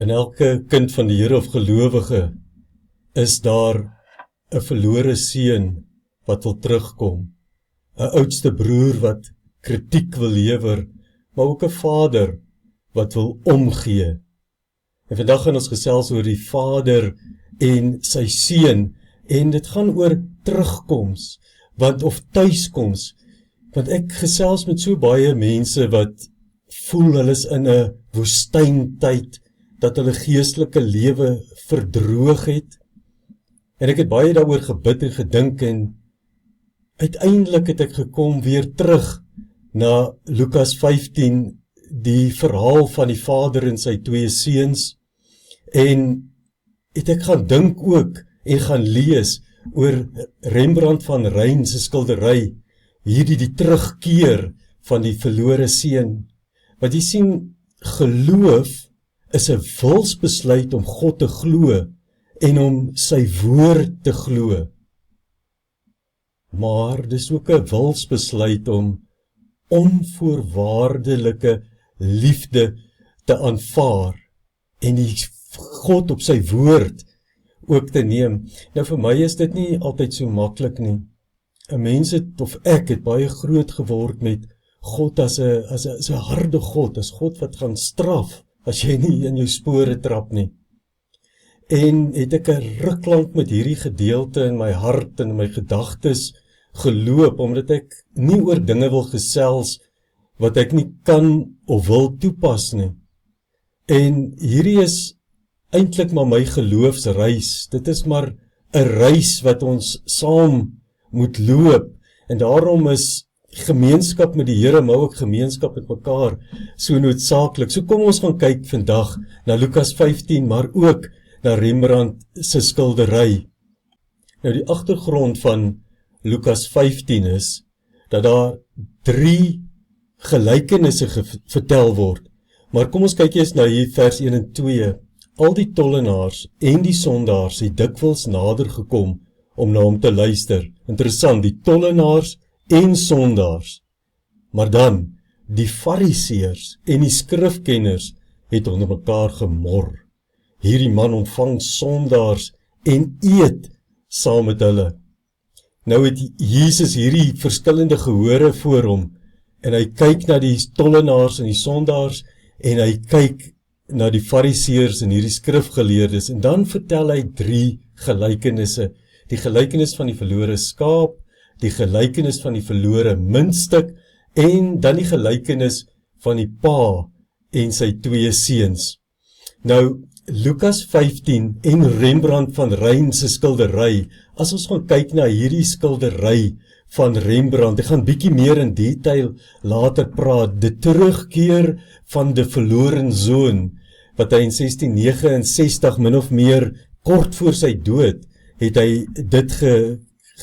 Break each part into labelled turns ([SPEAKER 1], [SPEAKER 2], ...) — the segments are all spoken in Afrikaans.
[SPEAKER 1] In elke kind van die Here of gelowige is daar 'n verlore seun wat wil terugkom, 'n oudste broer wat kritiek wil lewer, maar ook 'n vader wat wil omgee. En vandag gaan ons gesels oor die vader en sy seun, en dit gaan oor terugkoms, of tuiskoms, want ek gesels met so baie mense wat voel hulle is in 'n woestyntyd, dat hulle geestelike lewe verdroog het, en ek het baie daaroor gebid en gedink, en uiteindelik het ek gekom weer terug na Lukas 15, die verhaal van die vader en sy 2 seuns, en het ek gaan dink ook, en gaan lees, oor Rembrandt van Rijn se skildery, hierdie die terugkeer van die verlore seun. Want jy sien, geloof is 'n wilsbesluit om God te glo, en om sy woord te glo. Maar dis ook 'n wilsbesluit om onvoorwaardelike liefde te aanvaar, en die God op sy woord ook te neem. Nou vir my is dit nie altyd so maklik nie. 'n Mens het, of ek het baie groot geword met God as 'n harde God, as God wat gaan straf, as jy nie in jou spore trap nie. En het ek 'n ruk lank met hierdie gedeelte in my hart en in my gedagtes geloop, omdat ek nie oor dinge wil gesels wat ek nie kan of wil toepas nie. En hierdie is eintlik maar my geloofsreis. Dit is maar 'n reis wat ons saam moet loop, en daarom is gemeenskap met die Here, maar ook gemeenskap met mekaar so noodsaaklik. So kom ons gaan kyk vandag na Lukas 15, maar ook na Rembrandt se skildery. Nou die agtergrond van Lukas 15 is dat daar 3 gelykenisse vertel word. Maar kom ons kyk eers na hier vers 1 en 2. Al die tollenaars en die sondaars het dikwels nader gekom om na hom te luister. Interessant, die tollenaars en sondaars. Maar dan, die fariseërs en die skrifkenners het onder mekaar gemor. Hierdie man ontvang sondaars en eet saam met hulle. Nou het Jesus hierdie verskillende gehore voor hom, en hy kyk na die tollenaars en die sondaars, en hy kyk na die fariseërs en hierdie skrifgeleerdes, en dan vertel hy 3 gelykenisse. Die gelykenis van die verlore skaap, die gelykenis van die verlore muntstuk, en dan die gelykenis van die pa en sy 2 seuns. Nou, Lukas 15 en Rembrandt van Rijn se skildery, as ons gaan kyk na hierdie skildery van Rembrandt, ek gaan bietjie meer in detail later praat, die terugkeer van die verloren zoon, wat hy in 1669 min of meer kort voor sy dood, het hy dit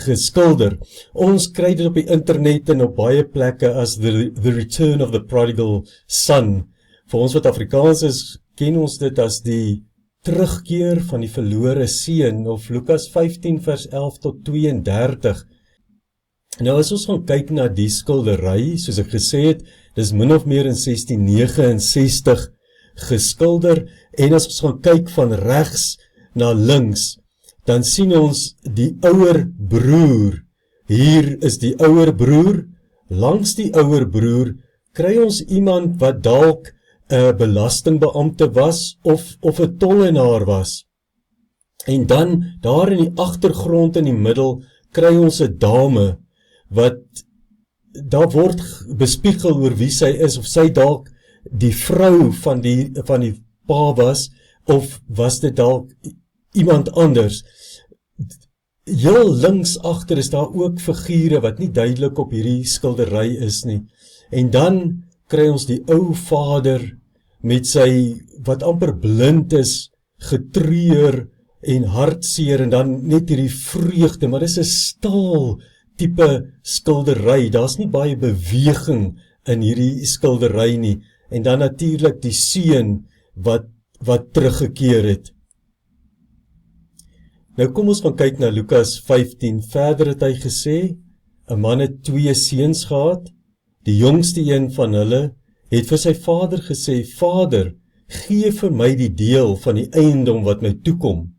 [SPEAKER 1] geskilder. Ons kry dit op die internet en op baie plekke as the Return of the Prodigal Son. Vir ons wat Afrikaans is, ken ons dit as die terugkeer van die verlore seun, of Lukas 15 vers 11 tot 32. Nou as ons gaan kyk na die skildery, soos ek gesê het, dis min of meer in 1669 geskilder, en as ons gaan kyk van regs na links, dan sien ons die ouer broer. Hier is die ouer broer. Langs die ouer broer kry ons iemand wat dalk 'n belastingbeampte was, of 'n tollenaar was. En dan, daar in die agtergrond in die middel, kry ons 'n dame, wat daar word bespiegel oor wie sy is, of sy dalk die vrou van die pa was, of was dit dalk iemand anders. Heel links agter is daar ook figure wat nie duidelik op hierdie skildery is nie. En dan kry ons die ou vader met sy, wat amper blind is, getreur en hartseer, en dan net hierdie vreugde, maar dis 'n stil tipe skildery, daar's nie baie beweging in hierdie skildery nie, en dan natuurlik die seun wat teruggekeer het. Nou kom ons gaan kyk na Lukas 15, verder het hy gesê, 'n man het 2 seuns gehad, die jongste een van hulle het vir sy vader gesê, Vader, gee vir my die deel van die eiendom wat my toekom.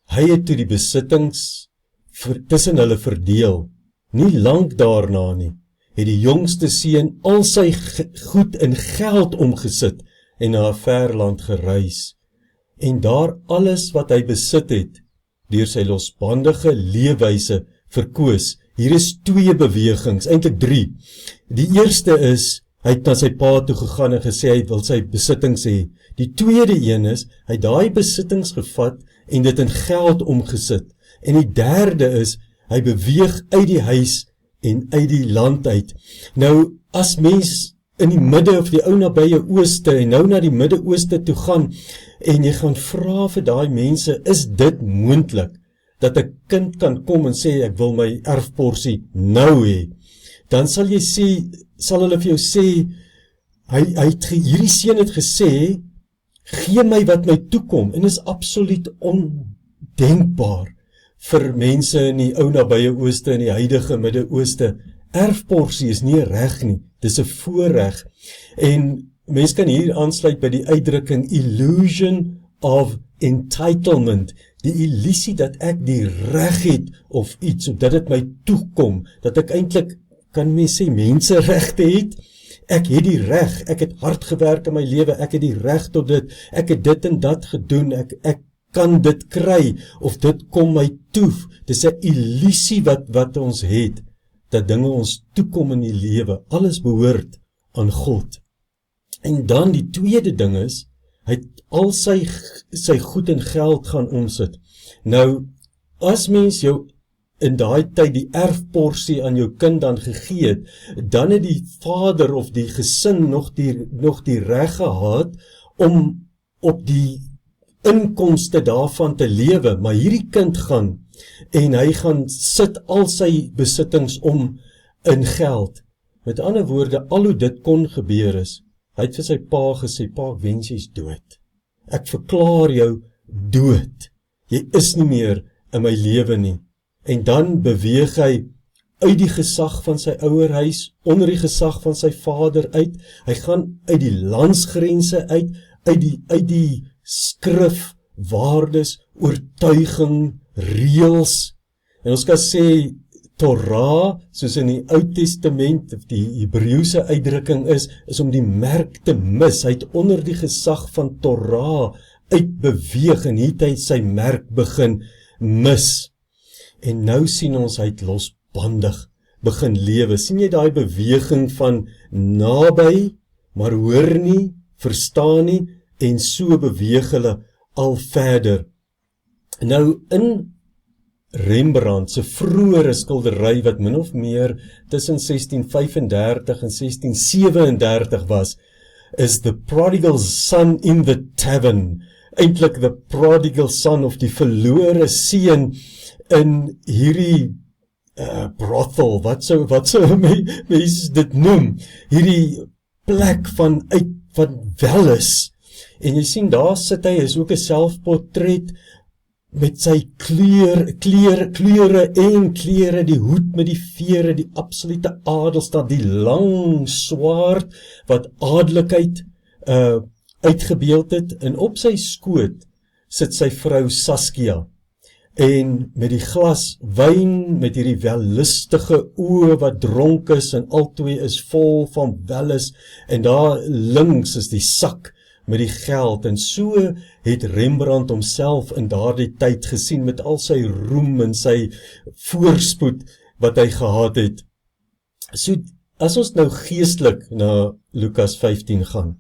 [SPEAKER 1] Hy het toe die besittings tussen hulle verdeel. Nie lank daarna nie, het die jongste seun al sy goed in geld omgesit en na 'n ver land gereis. En daar alles wat hy besit het, deur sy losbandige leefwyse verkoos. Hier is 2 bewegings, eintlik 3. Die eerste is, hy het na sy pa toe gegaan en gesê hy wil sy besittings hê. Die tweede een is, hy het daai besittings gevat en dit in geld omgesit. En die derde is, hy beweeg uit die huis en uit die land uit. Nou, as mens in die midde of die ou nabye ooste en nou na die Midde-Ooste toe gaan en jy gaan vra vir daai mense, is dit moontlik dat 'n kind kan kom en sê ek wil my erfporsie nou hê? Dan sal hulle vir jou sê, hierdie seun het gesê, gee my wat my toekom, en is absoluut ondenkbaar vir mense in die ou nabye ooste en die huidige Midde-Ooste. Erfporsie is nie reg nie, dis 'n voorreg. En mens kan hier aansluit by die uitdrukking illusion of entitlement, die illusie dat ek die reg het of iets, of dat dit my toekom, dat ek eintlik, kan mens sê, menseregte het. Ek het die reg, ek het hard gewerk in my lewe, ek het die reg tot dit, ek het dit en dat gedoen, ek kan dit kry, of dit kom my toe. Dis 'n illusie wat ons het, dat dinge ons toekom in die lewe. Alles behoort aan God. En dan die tweede ding is, hy het al sy goed en geld gaan omsit. Nou, as mens jou in daai tyd die erfporsie aan jou kind dan gegee het, dan het die vader of die gesin nog die reg gehad om op die inkomste daarvan te lewe, maar hierdie kind gaan en hy gaan sit al sy besittings om in geld. Met ander woorde, al hoe dit kon gebeur is, hy het vir sy pa gesê, pa, ek wens jy's dood. Ek verklaar jou dood. Jy is nie meer in my lewe nie. En dan beweeg hy uit die gesag van sy ouerhuis, onder die gesag van sy vader uit. Hy gaan uit die landsgrense uit die skrif, waardes, oortuiging, reëls. En ons kan sê, Torah, soos in die Ou Testament, of die Hebreëse uitdrukking is om die merk te mis. Hy het onder die gesag van Torah uitbeweeg en het hy sy merk begin mis. En nou sien ons hy het losbandig begin lewe. Sien jy daai beweging van naby, maar hoor nie, verstaan nie, en so beweeg hulle al verder. Nou in Rembrandt se vroeëre skildery wat min of meer tussen 1635 en 1637 was, is The Prodigal Son in the Tavern, eintlik the prodigal son of die verlore seun in hierdie brothel, wat sou mense dit noem, hierdie plek van welis. En jy sien, daar sit hy, is ook 'n selfportret met sy kleure en klere, die hoed met die vere, die absolute adelstand, die lang swaard wat adellikheid uitgebeeld het, en op sy skoot sit sy vrou Saskia, en met die glas wyn, met hierdie wellustige oë wat dronk is, en albei is vol van welis, en daar links is die sak met die geld, en so het Rembrandt homself in daardie tyd gesien, met al sy roem en sy voorspoed wat hy gehad het. So, as ons nou geestelik na Lukas 15 gaan,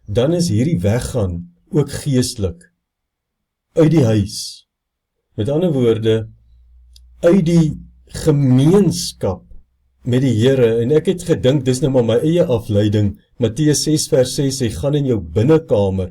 [SPEAKER 1] dan is hierdie weggaan ook geestelik, uit die huis, met ander woorde, uit die gemeenskap met die Here, en ek het gedink, dis nou maar my eie afleiding, Matteus 6 vers 6, hy gaan in jou binnekamer,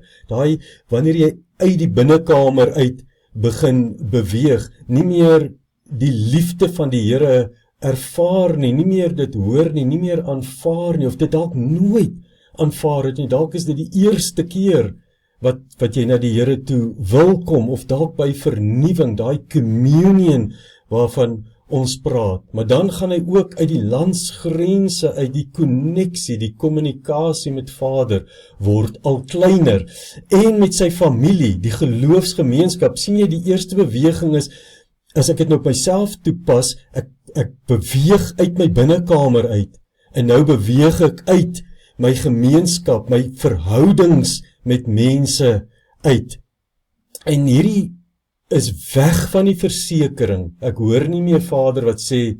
[SPEAKER 1] wanneer jy uit die binnekamer uit begin beweeg, nie meer die liefde van die Here ervaar nie, nie meer dit hoor nie, nie meer aanvaar nie, of dit dalk nooit aanvaar het nie, dalk is dit die eerste keer wat jy na die Here toe wil kom, of dalk by vernuwing, daai communion waarvan ons praat, maar dan gaan hy ook uit die landsgrense, uit die konneksie, die kommunikasie met Vader, word al kleiner, en met sy familie, die geloofsgemeenskap. Sien jy, die eerste beweging is, as ek dit nou op myself toepas, ek beweeg uit my binnekamer uit, en nou beweeg ek uit my gemeenskap, my verhoudings met mense uit. En hierdie is weg van die versekering. Ek hoor nie meer Vader wat sê,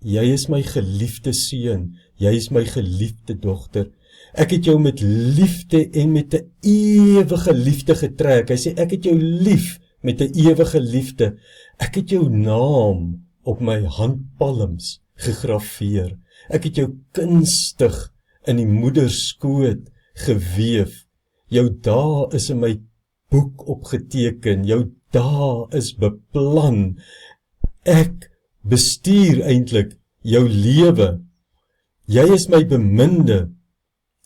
[SPEAKER 1] jy is my geliefde seun, jy is my geliefde dogter. Ek het jou met liefde en met 'n ewige liefde getrek. Hy sê, ek het jou lief met 'n ewige liefde. Ek het jou naam op my handpalms gegraveer. Ek het jou kunstig in die moederskoot geweef. Jou dae is in my boek opgeteken, jou dae is beplan. Ek bestuur eintlik jou lewe. Jy is my beminde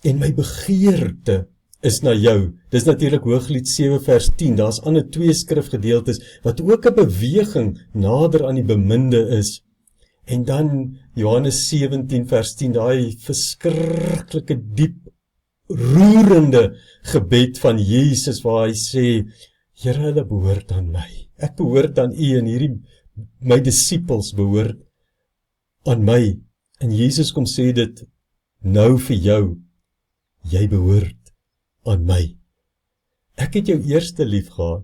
[SPEAKER 1] en my begeerte is na jou. Dis natuurlik Hooglied 7 vers 10, daar's ander 2 skrifgedeeltes wat ook 'n beweging nader aan die beminde is. En dan Johannes 17 vers 10, daai verskriklike diep roerende gebed van Jesus waar hy sê, Here, hulle behoort aan my. Ek behoort aan U en hierdie my disippels behoort aan my. En Jesus kom sê dit nou vir jou. Jy behoort aan my. Ek het jou eerste lief gehad.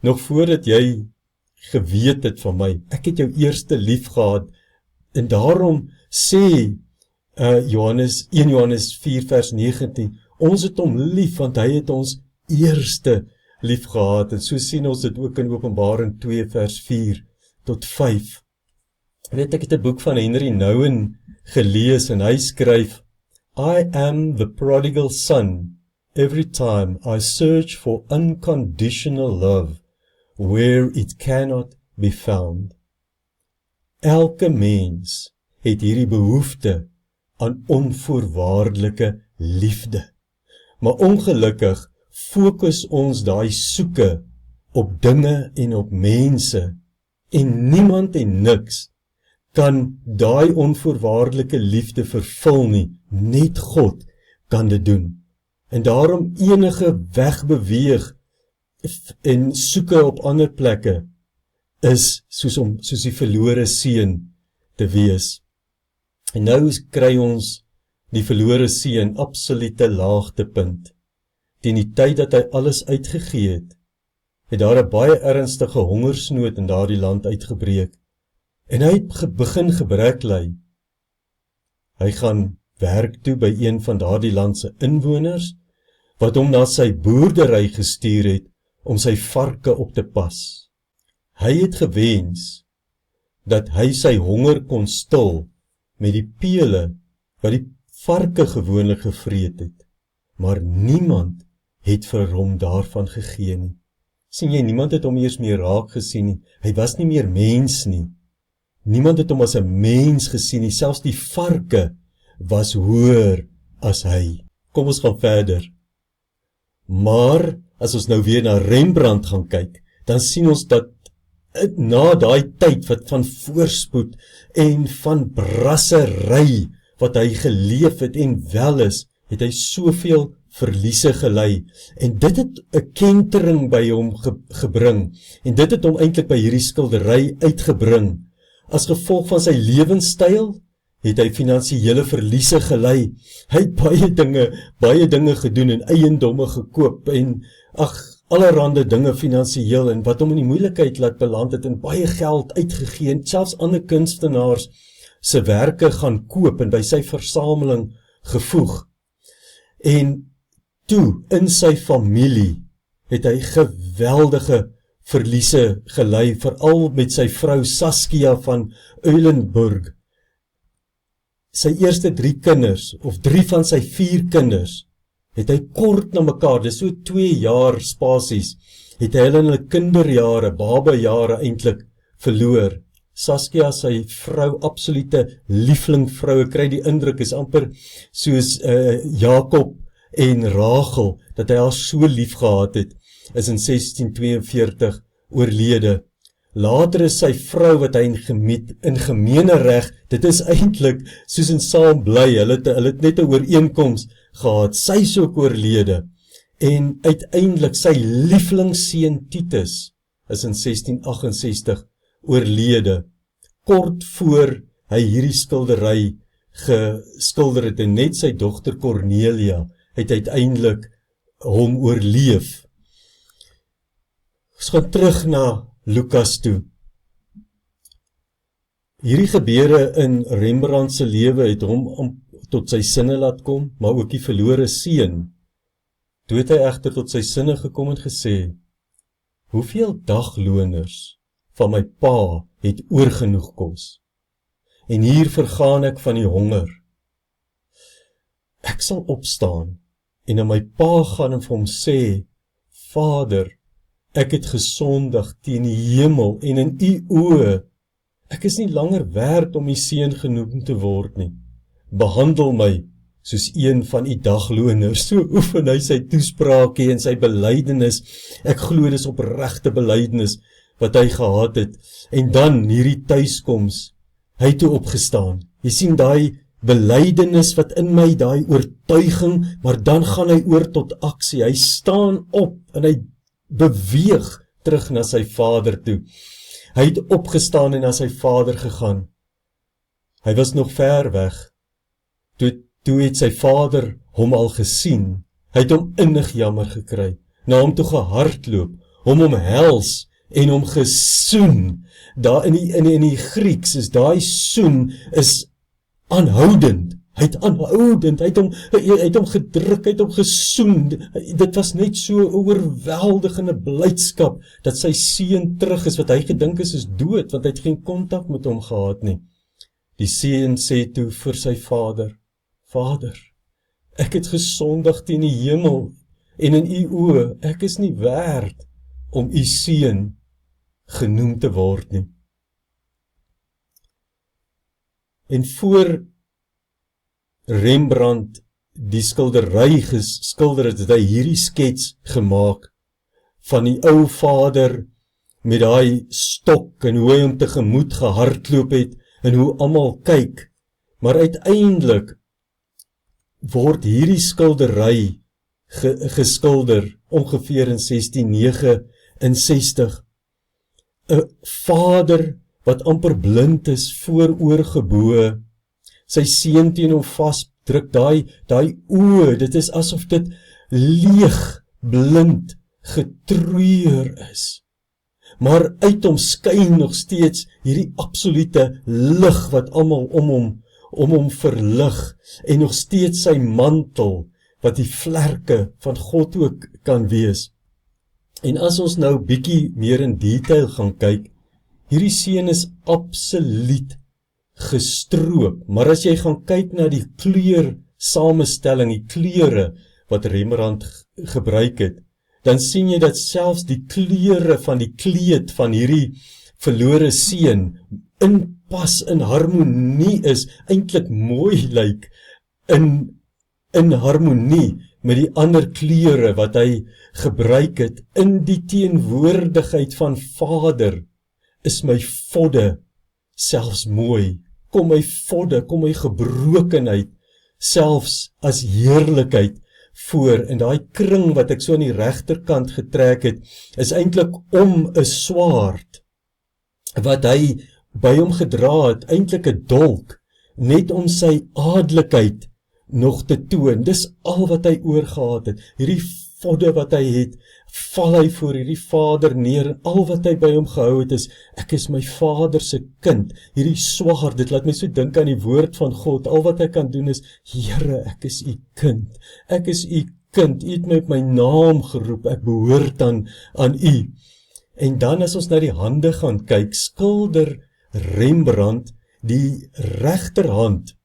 [SPEAKER 1] Nog voordat jy geweet het van my. Ek het jou eerste lief gehad. En daarom sê 1 Johannes 4 vers 19, ons het hom lief, want hy het ons eerste lief gehad. En so sien ons dit ook in Openbaring 2 vers 4 tot 5. Weet ek het 'n boek van Henry Nouwen gelees en hy skryf, I am the prodigal son every time I search for unconditional love where it cannot be found. Elke mens het hierdie behoefte aan onvoorwaardelike liefde. Maar ongelukkig fokus ons daai soeke op dinge en op mense en niemand en niks kan daai onvoorwaardelike liefde vervul nie, net God kan dit doen. En daarom enige wegbeweeg en soeke op ander plekke is soos die verlore seun te wees. En nou kry ons die verlore seun absolute laagtepunt. Teen die tyd dat hy alles uitgegee het daar 'n baie ernstige hongersnood in daardie land uitgebreek. En hy het begin gebrek ly. Hy gaan werk toe by een van daardie land se inwoners, wat hom na sy boerdery gestuur het om sy varke op te pas. Hy het gewens dat hy sy honger kon stil met die pele wat die varke gewoonlik gevreet het, maar niemand het vir hom daarvan gegee nie. Sien jy, niemand het hom eers meer raak gesien nie, hy was nie meer mens nie. Niemand het hom as 'n mens gesien nie, selfs die varke was hoër as hy. Kom ons gaan verder. Maar, as ons nou weer na Rembrandt gaan kyk, dan sien ons dat na daai tyd wat van voorspoed en van brassery wat hy geleef het en wel is, het hy soveel verliese gelei. En dit het 'n kentering by hom gebring. En dit het hom eintlik by hierdie skildery uitgebring. As gevolg van sy lewenstyl het hy finansiële verliese gelei. Hy het baie dinge gedoen en eiendomme gekoop en allerhande dinge finansiëel en wat hom in die moeilikheid laat beland het en baie geld uitgegee en selfs ander kunstenaars se werke gaan koop en by sy versameling gevoeg. En toe in sy familie het hy geweldige verliese gelei, veral met sy vrou Saskia van Eulenburg. Sy eerste 3 kinders, of 3 van sy 4 kinders, het hy kort na mekaar, dis so 2 jaar spasies, het hy hulle in hulle kinderjare, babajare eintlik verloor. Saskia, sy vrou, absolute lieflingvrou, ek kry die indruk, is amper soos Jakob en Rachel, dat hy haar so lief gehad het, is in 1642 oorlede. Later is sy vrou wat hy in gemeene reg, dit is eintlik soos in saam bly, hulle het net 'n ooreenkoms gehad, sy is ook oorlede, en uiteindelik sy lieflingsseun Titus is in 1668 oorlede, kort voor hy hierdie skildery geskilder het, en net sy dogter Cornelia het uiteindelik hom oorleef. Ons gaan terug na Lukas toe. Hierdie gebeure in Rembrandt se lewe het hom tot sy sinne laat kom, maar ook die verlore seun. Toe het hy egter tot sy sinne gekom en gesê, hoeveel dagloners van my pa het oorgenoeg kos, en hier vergaan ek van die honger. Ek sal opstaan en na my pa gaan en vir hom sê, Vader, ek het gesondig teen die hemel en in u oë. Ek is nie langer werd om u seun genoem te word nie. Behandel my soos een van u dagloners. So oefen hy sy toespraakie en sy belydenis. Ek glo dis opregte belydenis wat hy gehad het. En dan hierdie tuiskoms, hy het toe opgestaan. Jy sien daai belydenis wat in my, daai oortuiging, maar dan gaan hy oor tot aksie. Hy staan op en hy beweeg terug na sy vader toe. Hy het opgestaan en na sy vader gegaan. Hy was nog ver weg. Toe het sy vader hom al gesien. Hy het hom innig jammer gekry, na hom toe gehardloop, hom omhels en hom gesoen. Daar in die Grieks is daai soen is aanhoudend. Hy het aanhoudend, hy het hom gedruk, hy het hom gesoen. Dit was net so 'n oorweldigende blydskap dat sy seun terug is, wat hy gedink is dood, want hy het geen kontak met hom gehad nie. Die seun sê toe vir sy vader, Vader, ek het gesondig teen die hemel en in u oë, ek is nie werd om u seun genoem te word nie. En voor Rembrandt die skildery geskilder het hy hierdie skets gemaak van die ou vader met daai stok en hoe hy hom tegemoet gehardloop het en hoe almal kyk. Maar uiteindelik word hierdie skildery geskilder ongeveer in 1669. 'n Vader wat amper blind is, vooroorgeboë, sy seun teen hom vasdruk, daai oë, dit is asof dit leeg, blind, getreur is. Maar uit hom skyn nog steeds hierdie absolute lig wat almal om hom verlig, en nog steeds sy mantel, wat die vlerke van God ook kan wees. En as ons nou bietjie meer in detail gaan kyk, hierdie seun is absoluut gestroop, maar as jy gaan kyk na die kleur samestelling, die kleure wat Rembrandt gebruik het, dan sien jy dat selfs die kleure van die kleed van hierdie verlore seun inpas, in harmonie is, eintlik mooi lyk, in harmonie met die ander kleure wat hy gebruik het. In die teenwoordigheid van Vader is my vodde selfs mooi. Kom my vodde, kom my gebrokenheid selfs as heerlikheid voor. En daai kring wat ek so aan die regterkant getrek het, is eintlik om 'n swaard wat hy by hom gedra het, eintlik 'n dolk, net om sy adelikheid nog te toon. Dis al wat hy oorgehad het. Hierdie vodde wat hy het, val hy voor hierdie vader neer, en al wat hy by hom gehou het is, ek is my vader se kind. Hierdie swaard, dit laat my so dink aan die woord van God. Al wat hy kan doen is, Here, ek is u kind. Ek is u kind. U het my op my naam geroep. Ek behoort aan u. En dan as ons na die hande gaan kyk, skilder Rembrandt die regterhand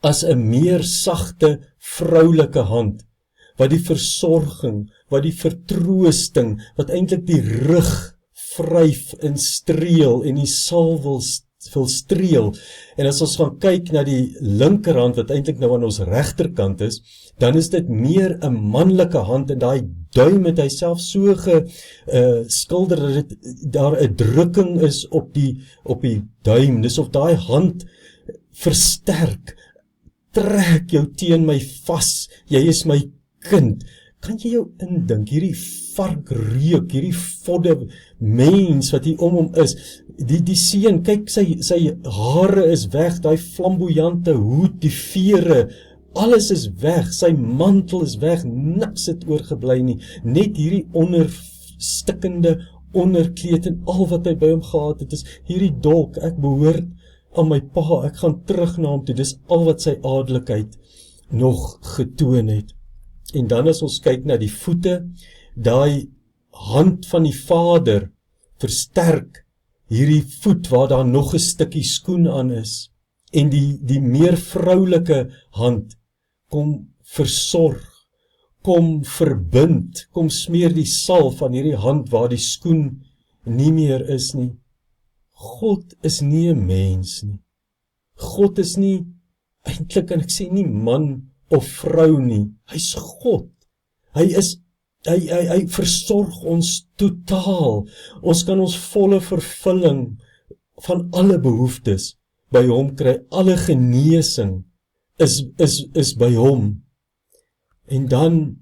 [SPEAKER 1] as 'n meer sagte vroulike hand, wat die versorging, wat die vertroosting, wat eintlik die rug vryf en streel en die sal wil streel. En as ons gaan kyk na die linkerhand wat eintlik nou aan ons regterkant is, dan is dit meer 'n manlike hand en daai duim het hy self so geskilder dat daar 'n drukking is op die duim, dis of daai hand versterk, trek jou teen my vas, jy is my kind. Kan jy jou indink, hierdie varkreuk, hierdie vodde mens wat hier om hom is, die seun, kyk sy hare is weg, daai flamboyante hoed, die vere, alles is weg, sy mantel is weg, niks het oorgebly nie, net hierdie onderstikkende onderkleed en al wat hy by hom gehad het, is hierdie dolk, ek behoort aan my pa, ek gaan terug na hom toe, dis al wat sy adellikheid nog getoon het. En dan as ons kyk na die voete, daai hand van die Vader versterk hierdie voet waar daar nog 'n stukkie skoen aan is, en die meer vroulike hand kom versorg, kom verbind, kom smeer die salf aan hierdie hand waar die skoen nie meer is nie. God is nie 'n mens nie. God is nie, eintlik kan ek sê nie man of vrou nie. Hy's God. Hy versorg ons totaal. Ons kan ons volle vervulling van alle behoeftes by hom kry. Alle genesing is by hom. En dan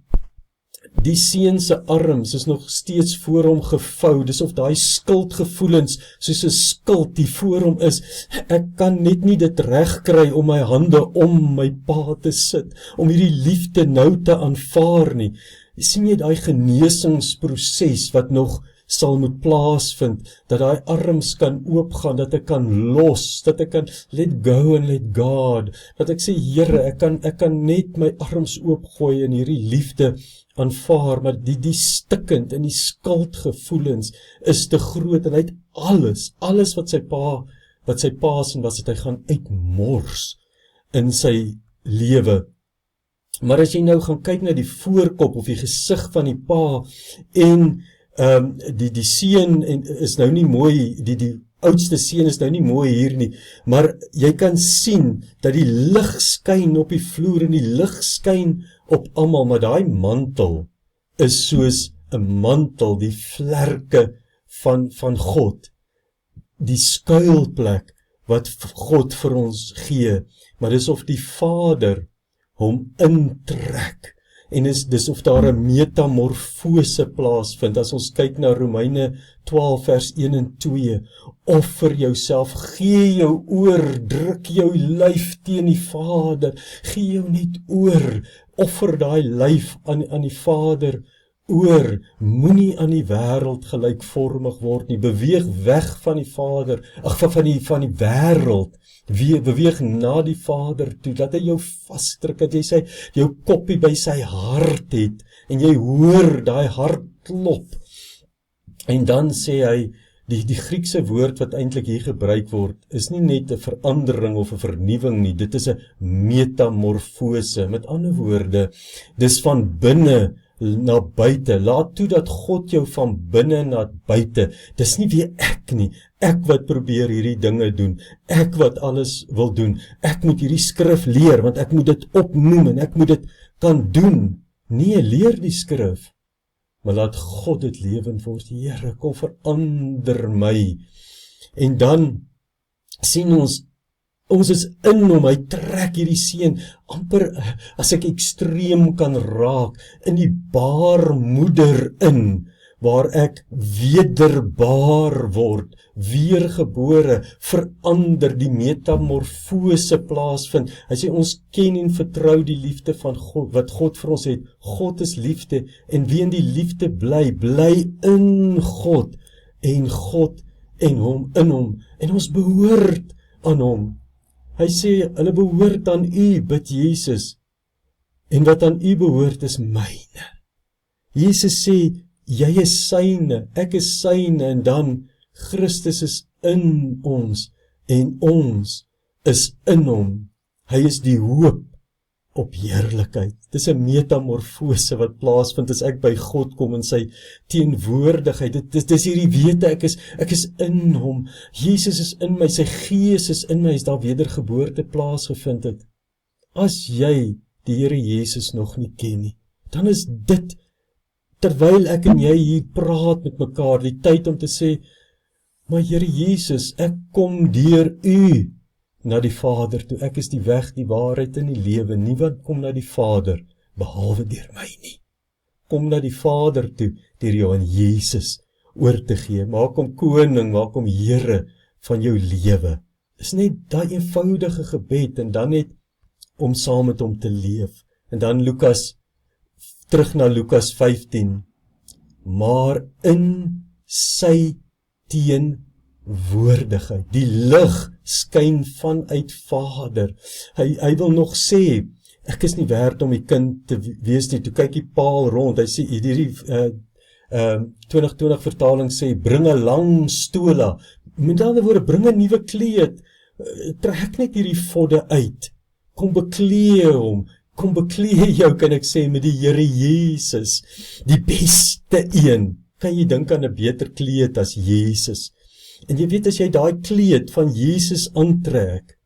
[SPEAKER 1] die seun se arms is nog steeds voor hom gevou, dis of daai skuldgevoelens soos 'n skuld die voor hom is. Ek kan net nie dit reg kry om my hande om my pa te sit, om hierdie liefde nou te aanvaar nie. Sien jy daai genesingsproses wat nog sal moet plaasvind, dat daai arms kan oopgaan, dat ek kan los, dat ek kan let go and let God, dat ek sê, Here, ek kan net my arms oopgooi in hierdie liefde aanvaar, maar die stikkend en die skuldgevoelens is te groot, en hy het alles wat sy pa sien was, het hy gaan uitmors in sy lewe. Maar as jy nou gaan kyk na die voorkop of die gesig van die pa, en die seun is nou nie mooi, die oudste seun is nou nie mooi hier nie, maar jy kan sien dat die lig skyn op die vloer en die lig skyn op almal, maar daai mantel is soos 'n mantel, die vlerke van God, die skuilplek wat God vir ons gee, maar dis of die Vader hom intrek, en dis of daar 'n metamorfose plaasvind. As ons kyk na Romeine 12 vers 1 en 2, offer jouself, gee jou oor, druk jou lyf teen die Vader, gee jou net oor, offer daai lyf aan die Vader oor, moenie aan die wêreld gelykvormig word nie, beweeg weg van die Vader, van die wêreld, beweeg na die Vader toe, dat hy jou vasdruk, dat jy jou koppie by sy hart het, en jy hoor daai hart klop. En dan sê hy, die Griekse woord wat eintlik hier gebruik word, is nie net 'n verandering of 'n vernuwing nie, dit is 'n metamorfose, met ander woorde, dis van binne na buite, laat toe dat God jou van binne na buite, dis nie weer ek nie, ek wat probeer hierdie dinge doen, ek wat alles wil doen, ek moet hierdie skrif leer, want ek moet dit opnoem, en ek moet dit kan doen. Nee, leer die skrif, maar laat God dit lewend word. Here, kom verander my. En dan sien ons is in hom, hy trek hierdie seun, amper, as ek ekstreem kan raak, in die baarmoeder in, waar ek wederbaar word, weergebore, verander, die metamorfose plaasvind. Hy sê, ons ken en vertrou die liefde van God, wat God vir ons het. God is liefde, en wie in die liefde bly in God, en God en hom in hom, en ons behoort aan hom. Hy sê, hulle behoort aan u, bid Jesus, en wat aan u behoort is myne. Jesus sê, jy is syne, ek is syne, en dan Christus is in ons, en ons is in hom. Hy is die hoop op heerlikheid. Dis 'n metamorfose wat plaasvind as ek by God kom in sy teenwoordigheid. Dis hierdie wete, ek is in hom. Jesus is in my, sy gees is in my, is daar wedergeboorte plaasgevind het. As jy die Here Jesus nog nie ken nie, dan is dit terwyl ek en jy hier praat met mekaar, die tyd om te sê, maar Here Jesus, ek kom deur U na die Vader toe. Ek is die weg, die waarheid en die lewe. Niemand kom na die Vader behalwe deur my nie. Kom na die Vader toe deur jou aan Jesus oor te gee. Maak hom koning, maak hom Here van jou lewe. Dis net daai eenvoudige gebed en dan net om saam met hom te leef. En dan terug na Lukas 15. Maar in sy teenwoordigheid, die lig skyn vanuit Vader. Hy wil nog sê, ek is nie werd om die kind te wees nie. Toe kyk die paal rond, hy sê, hierdie 2020 vertaling sê, bring 'n lang stola. Met ander woorde, bring 'n nuwe kleed, trek net hierdie vodde uit, kom beklee hom, kom beklee jou, kan ek sê, met die Here Jesus, die beste een. Kan jy dink aan 'n beter kleed as Jesus? En jy weet, as jy daai kleed van Jesus aantrek,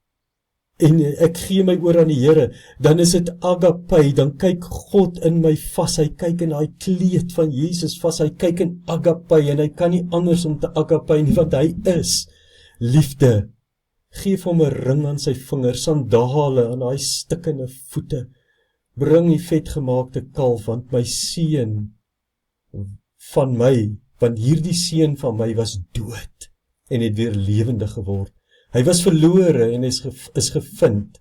[SPEAKER 1] en ek gee my oor aan die Here, dan is dit agape, dan kyk God in my vas, hy kyk in daai kleed van Jesus vas, hy kyk in agape, en hy kan nie anders om te agape nie, want hy is liefde. Geef hom 'n ring aan sy vinger, sandale aan daai stikkende voete, bring die vetgemaakte kalf, want my seun van my, want hierdie seun van my was dood, en het weer lewendig geword. Hy was verlore en is gevind.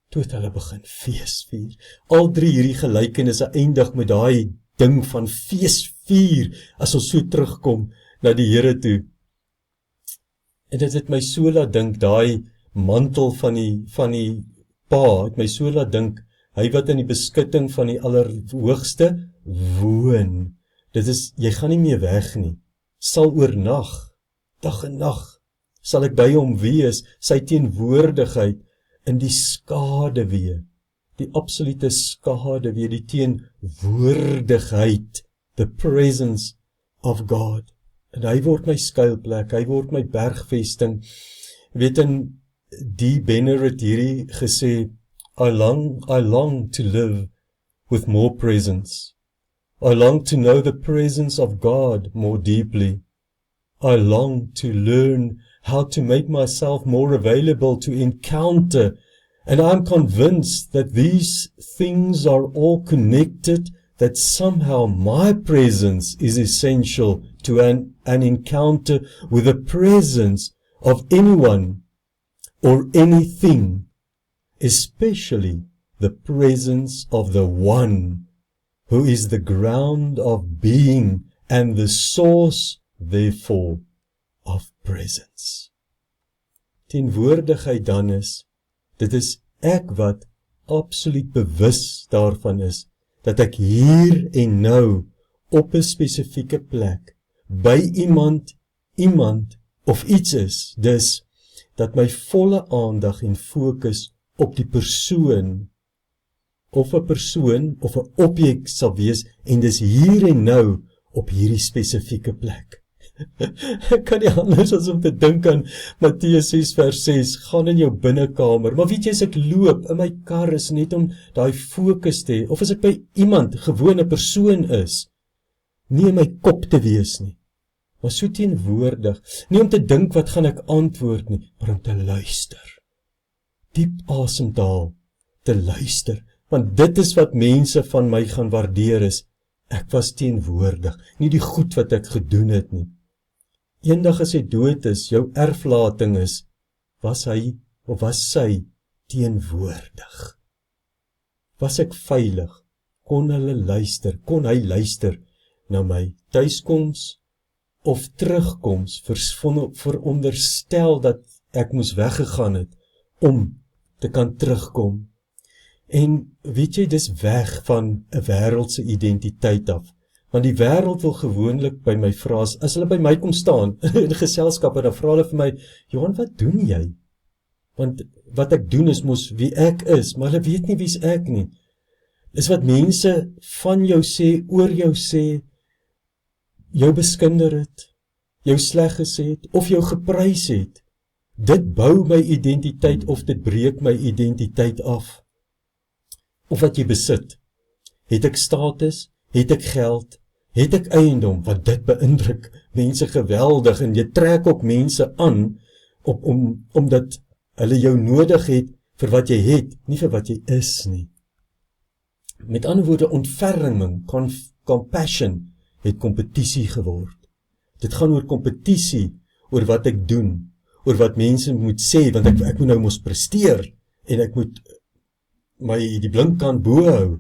[SPEAKER 1] Toe het hulle begin feesvier. Al drie hierdie gelykenisse eindig met daai ding van feesvier, as ons so terugkom na die Here toe. En dit het my so laat dink, daai mantel van die pa, het my so laat dink, hy wat in die beskutting van die Allerhoogste woon. Dit is, jy gaan nie meer weg nie, sal oornag, dag en nag, sal ek by hom wees, sy teenwoordigheid in die skaduwee, die absolute skaduwee, die teenwoordigheid, the presence of God. En hy word my skuilplek, hy word my bergvesting. Weet in die Benner het hierdie gesê, I long to live with more presence. I long to know the presence of God more deeply. I long to learn how to make myself more available to encounter, and I'm convinced that these things are all connected, that somehow my presence is essential to an encounter with the presence of anyone or anything, especially the presence of the one who is the ground of being and the source, therefore, of presence. Teenwoordigheid dan is, dit is ek wat absoluut bewus daarvan is, dat ek hier en nou op 'n spesifieke plek, by iemand of iets is, dus dat my volle aandag en fokus op die persoon, of 'n persoon, of 'n objek sal wees, en dis hier en nou, op hierdie spesifieke plek. Ek kan nie anders as om te dink aan Matteus 6 vers 6, gaan in jou binnekamer, maar weet jy, as ek loop in my kar is net om daai fokus te hê, of as ek by iemand, gewone persoon is, nie in my kop te wees nie, maar so teenwoordig, nie om te dink wat gaan ek antwoord nie, maar om te luister, diep asem te haal, te luister, want dit is wat mense van my gaan waardeer is, ek was teenwoordig, nie die goed wat ek gedoen het nie. Eendag as hy dood is, jou erflating is, was hy of was sy teenwoordig? Was ek veilig? Kon hy luister na my tuiskoms of terugkoms, veronderstel dat ek moes weggegaan het, om te kan terugkom. En weet jy, dis weg van 'n wêreldse identiteit af. Want die wêreld wil gewoonlik by my vra, as hulle by my kom staan, in geselskap, en dan vra hulle vir my, Johan, wat doen jy? Want wat ek doen is mos wie ek is, maar hulle weet nie wie's ek nie. Dis wat mense van jou sê, oor jou sê, jou beskinder het, jou sleg gesê het, of jou geprys het. Dit bou my identiteit, of dit breek my identiteit af. Of wat jy besit. Het ek status? het ek geld, het ek eiendom, want dit beïndruk mense geweldig, en jy trek ook mense aan, omdat hulle jou nodig het vir wat jy het, nie vir wat jy is nie. Met ander woorde, ontferming, compassion, het kompetisie geword. Dit gaan oor kompetisie, oor wat ek doen, oor wat mense moet sê, want ek moet nou mos presteer, en ek moet die blinkkant bo hou,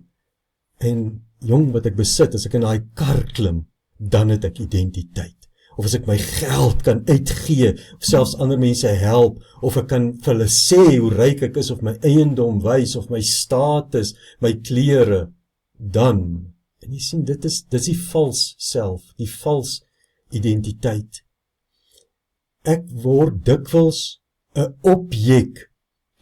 [SPEAKER 1] en jong, wat ek besit, as ek in daai kar klim, dan het ek identiteit. Of as ek my geld kan uitgee, of selfs ander mense help, of ek kan vir hulle sê hoe ryk ek is, of my eiendom wys, of my status, my klere, dan, en jy sien, dit is die vals self, die vals identiteit. Ek word dikwels 'n objek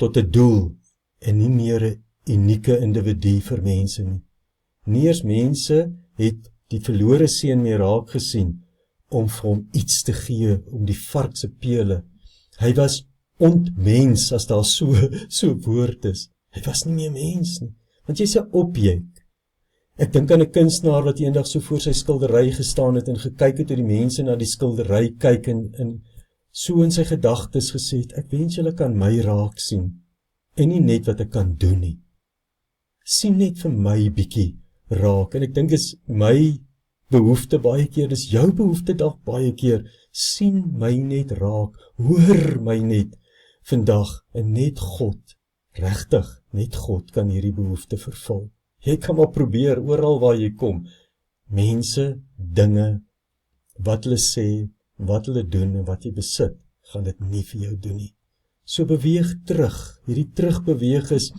[SPEAKER 1] tot 'n doel, en nie meer 'n unieke individu vir mense nie. Nie eers mense het die verlore seun meer raak gesien, om vir hom iets te gee, om die vark se pele. Hy was ontmens, as daar so woord is. Hy was nie meer mens nie, want jy's 'n objek. Ek dink aan 'n kunstenaar wat eendag so voor sy skildery gestaan het en gekyk het hoe die mense na die skildery kyk en so in sy gedagtes gesê het, ek wens julle kan my raak sien, en nie net wat ek kan doen nie. Sien net vir my bietjie raak, en ek dink is my behoefte baie keer, dis jou behoefte dalk baie keer, sien my net raak, hoor my net vandag, en net God, regtig, net God kan hierdie behoefte vervul. Jy kan maar probeer, oral waar jy kom, mense, dinge, wat hulle sê, wat hulle doen, en wat jy besit, gaan dit nie vir jou doen nie. So beweeg terug, hierdie terugbeweeg is,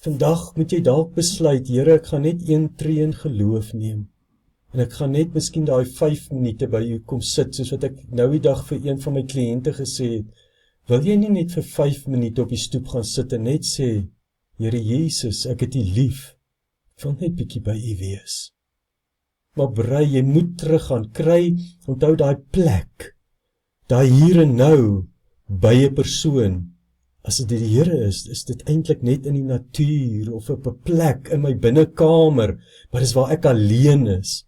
[SPEAKER 1] vandag moet jy dalk besluit, Here, ek gaan net een tree in geloof neem, en ek gaan net miskien daai 5 minute by u kom sit, soos wat ek nou die dag vir een van my kliënte gesê het, wil jy nie net vir 5 minute op die stoep gaan sit en net sê, Here Jesus, ek het u lief, ek wil net bietjie by u wees. Maar brei, jy moet teruggaan, kry, onthou daai plek, daai hier en nou, by 'n persoon. As dit die Here is dit eintlik net in die natuur, of op 'n plek in my binnekamer, maar dis waar ek alleen is.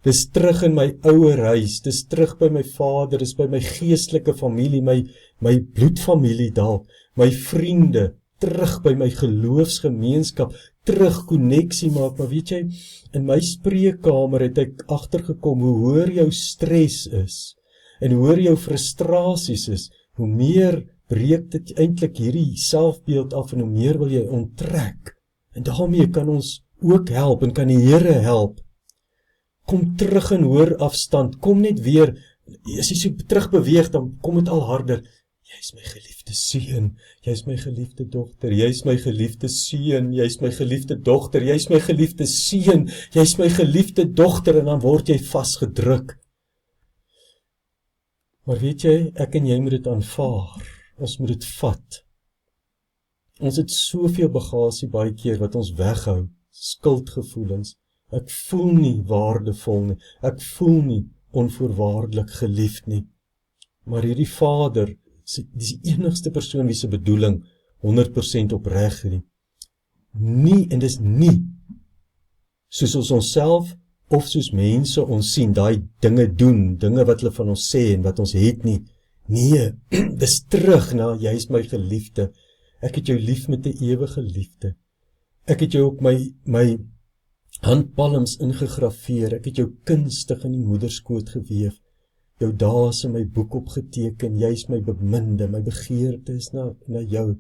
[SPEAKER 1] Dis terug in my ouer huis, dis terug by my vader, dis by my geestelike familie, my bloedfamilie dalk, my vriende, terug by my geloofsgemeenskap, terug konneksie maak, maar weet jy, in my spreekkamer het ek agtergekom, hoe hoër jou stres is, en hoe hoër jou frustrasies is, hoe meer breek dit eintlik hierdie selfbeeld af, en hoe meer wil jy onttrek, en daarmee kan ons ook help, en kan die Here help. Kom terug in hoër afstand, kom net weer, as jy so terug beweeg, dan kom dit al harder, jy is my geliefde seun, jy is my geliefde dogter, jy is my geliefde seun, jy is my geliefde dogter, jy is my geliefde seun, jy is my geliefde dogter, en dan word jy vasgedruk. Maar weet jy, ek en jy moet dit aanvaar, ons moet dit vat. Ons het soveel bagasie baie keer wat ons weghou, skuldgevoelens, ek voel nie waardevol nie, ek voel nie onvoorwaardelik geliefd nie. Maar hierdie Vader, dis die enigste persoon wie se bedoeling 100% opreg is. Nie, en dis nie, soos ons onsself, of soos mense ons sien, daai dinge doen, dinge wat hulle van ons sê, en wat ons het nie. Nee, dis terug na, jy is my geliefde, ek het jou lief met 'n ewige liefde, ek het jou op my handpalms ingegrafeer, ek het jou kunstig in die moederskoot geweef, jou dae is in my boek opgeteken, jy is my beminde, my begeerte is na jou,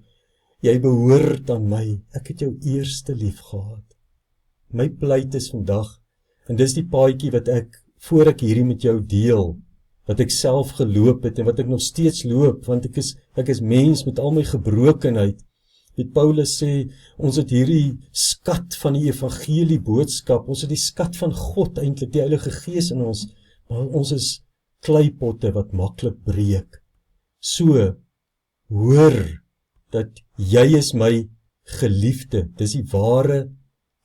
[SPEAKER 1] jy behoort aan my, ek het jou eerste lief gehad. My pleit is vandag, en dis die paadjie wat ek, voor ek hierdie met jou deel, wat ek self geloop het, en wat ek nog steeds loop, want ek is mens met al my gebrokenheid. Weet Paulus sê, ons het hierdie skat van die evangelie boodskap, ons het die skat van God eintlik, die Heilige Gees in ons, maar ons is kleipotte wat maklik breek. So, hoor, dat jy is my geliefde, dis die ware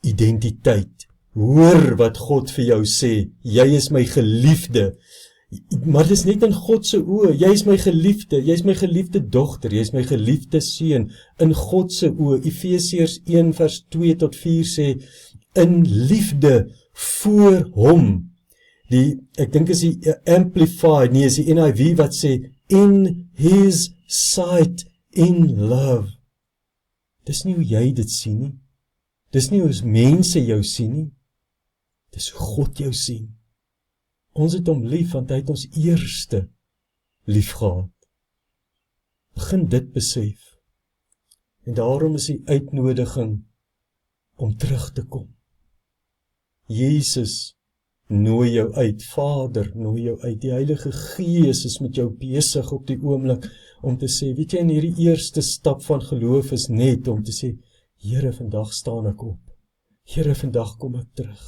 [SPEAKER 1] identiteit. Hoor wat God vir jou sê, jy is my geliefde, maar dis net in God se oë, jy is my geliefde dogter, jy is my geliefde seun, in God se oë. Efesiërs 1 vers 2 tot 4 sê, in liefde voor hom. Ek dink is die Amplified, nie is die NIV wat sê, in his sight, in love. Dis nie hoe jy dit sien nie. Dis nie hoe mense jou sien nie. Dis hoe God jou sien. Ons het hom lief, want hy het ons eerste lief gehad. Begin dit besef. En daarom is die uitnodiging om terug te kom. Jesus nooi jou uit, Vader nooi jou uit, die Heilige Gees is met jou besig op die oomblik om te sê, weet jy, in hierdie eerste stap van geloof is net om te sê, Here, vandag staan ek op. Here, vandag kom ek terug.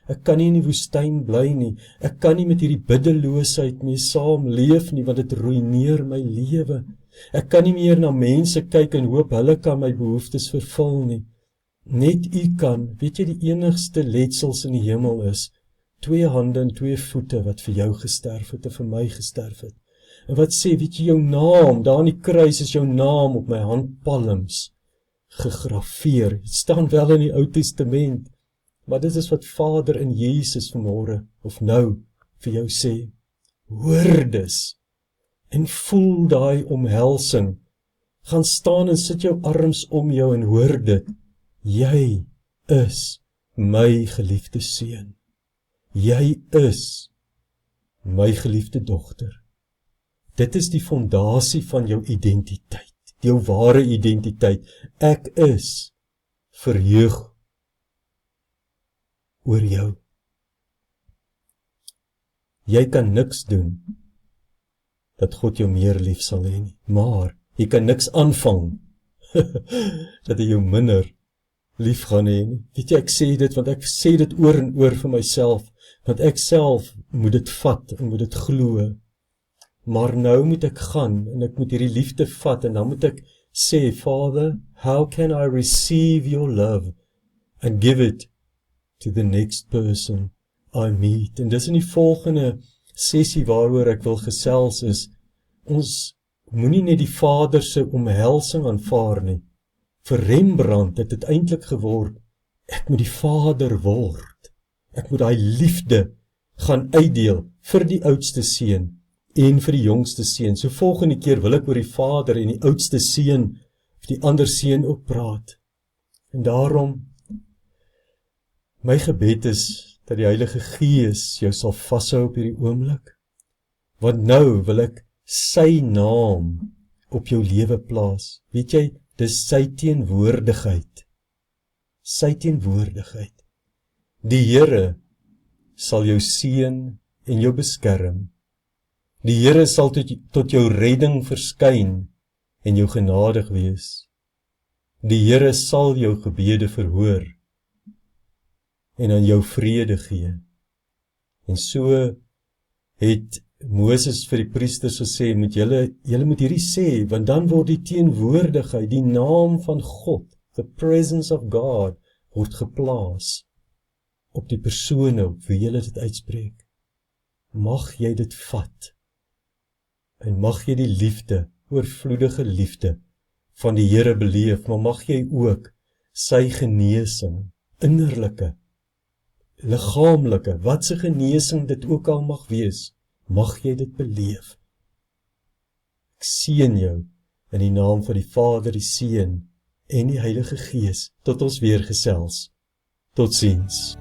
[SPEAKER 1] Ek kan nie in die woestyn bly nie. Ek kan nie met hierdie biddeloosheid mee saam leef nie, want dit ruïneer my lewe. Ek kan nie meer na mense kyk en hoop hulle kan my behoeftes vervul nie. Net U kan, weet jy, die enigste letsels in die hemel is 2 hande en 2 voete wat vir jou gesterf het en vir my gesterf het. En wat sê, weet jy, jou naam, daar aan die kruis is jou naam op my handpalms gegraveer. Het staan wel in die Ou Testament, maar dit is wat Vader in Jesus vanmôre, of nou, vir jou sê. Hoor dis, en voel daai omhelsing. Gaan staan en sit jou arms om jou en hoor dit. Jy is my geliefde seun. Jy is my geliefde dogter. Dit is die fondasie van jou identiteit, jou ware identiteit. Ek is verheug oor jou. Jy kan niks doen dat God jou meer lief sal hê nie, maar jy kan niks aanvang dat hy jou minder lief gaan hê nie. Weet jy, ek sê dit, want ek sê dit oor en oor vir myself, want ek self moet dit vat en moet dit glo. Maar nou moet ek gaan en ek moet hierdie liefde vat en dan moet ek sê, Father, how can I receive your love and give it to the next person I meet? En dis in die volgende sessie waaroor ek wil gesels is, ons moenie net die Vader se omhelsing aanvaar nie. Vir Rembrandt het dit eintlik geword, ek moet die Vader word. Ek moet daai liefde gaan uitdeel vir die oudste seun en vir die jongste seun. So volgende keer wil ek oor die Vader en die oudste seun of die ander seun ook praat. En daarom, my gebed is dat die Heilige Gees jou sal vashou op hierdie oomblik. Want nou wil ek sy naam op jou lewe plaas. Weet jy, dis sy teenwoordigheid. Sy teenwoordigheid. Die Here sal jou seën en jou beskerm. Die Here sal tot jou redding verskyn en jou genadig wees. Die Here sal jou gebede verhoor en aan jou vrede gee. En so het Moses vir die priesters gesê, julle moet hierdie sê, want dan word die teenwoordigheid, die naam van God, the presence of God, word geplaas op die persone op wie julle dit uitspreek. Mag jy dit vat, en mag jy die liefde, oorvloedige liefde, van die Here beleef, maar mag jy ook sy genesing, innerlike, liggaamlike, wat se genesing dit ook al mag wees, mag jy dit beleef. Ek seën jou in die naam van die Vader, die Seun en die Heilige Gees, tot ons weer gesels. Totsiens.